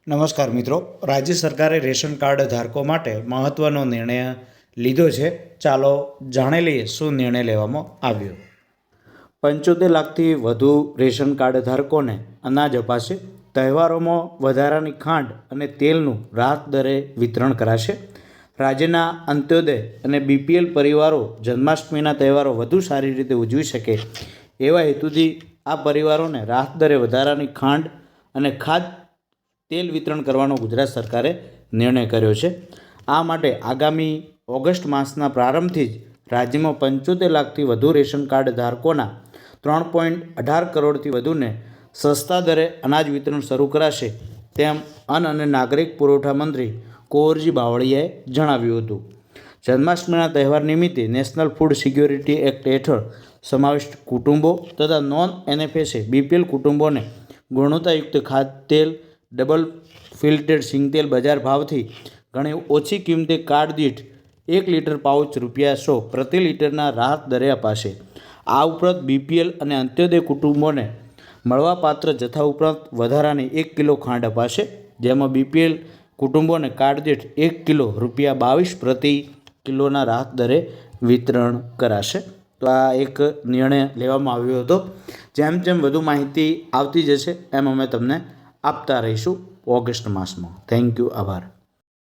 નમસ્કાર મિત્રો, રાજ્ય સરકારે રેશન કાર્ડ ધારકો માટે મહત્વનો નિર્ણય લીધો છે. ચાલો જાણી લઈએ શું નિર્ણય લેવામાં આવ્યો. 75 લાખથી વધુ રેશન કાર્ડ ધારકોને અનાજ અપાશે. તહેવારોમાં વધારાની ખાંડ અને તેલનું રાહત દરે વિતરણ કરાશે. રાજ્યના અંત્યોદય અને બીપીએલ પરિવારો જન્માષ્ટમીના તહેવારો વધુ સારી રીતે ઉજવી શકે એવા હેતુથી આ પરિવારોને રાહત દરે વધારાની ખાંડ અને તેલ વિતરણ કરવાનો ગુજરાત સરકારે નિર્ણય કર્યો છે. આ માટે આગામી ઓગસ્ટ માસના પ્રારંભથી જ રાજ્યમાં 75 લાખથી વધુ રેશન કાર્ડ ધારકોના 3.18 કરોડથી વધુને સસ્તા દરે અનાજ વિતરણ શરૂ કરાશે તેમ અન્ન અને નાગરિક પુરવઠા મંત્રી કુંવરજી બાવળિયાએ જણાવ્યું હતું. જન્માષ્ટમીના તહેવાર નિમિત્તે નેશનલ ફૂડ સિક્યોરિટી એક્ટ હેઠળ સમાવિષ્ટ કુટુંબો તથા નોન એનએફએસએ બીપીએલ કુટુંબોને ગુણવત્તાયુક્ત ખાદ્યતેલ ડબલ ફિલ્ટેડ સિંગતેલ બજાર ભાવથી ઘણી ઓછી કિંમતે કાર્ડ દીઠ 1 લીટર પાઉચ ₹100 પ્રતિ લીટરના રાહત દરે અપાશે. આ ઉપરાંત બીપીએલ અને અંત્યોદય કુટુંબોને મળવાપાત્ર જથ્થા ઉપરાંત વધારાની 1 કિલો ખાંડ અપાશે, જેમાં બીપીએલ કુટુંબોને કાર્ડ દીઠ 1 કિલો ₹22 પ્રતિ કિલોના રાહત દરે વિતરણ કરાશે. તો આ એક નિર્ણય લેવામાં આવ્યો હતો. જેમ જેમ વધુ માહિતી આવતી જશે એમ અમે તમને આપતા રહીશું ઓગસ્ટ માસમાં. Thank you. આભાર.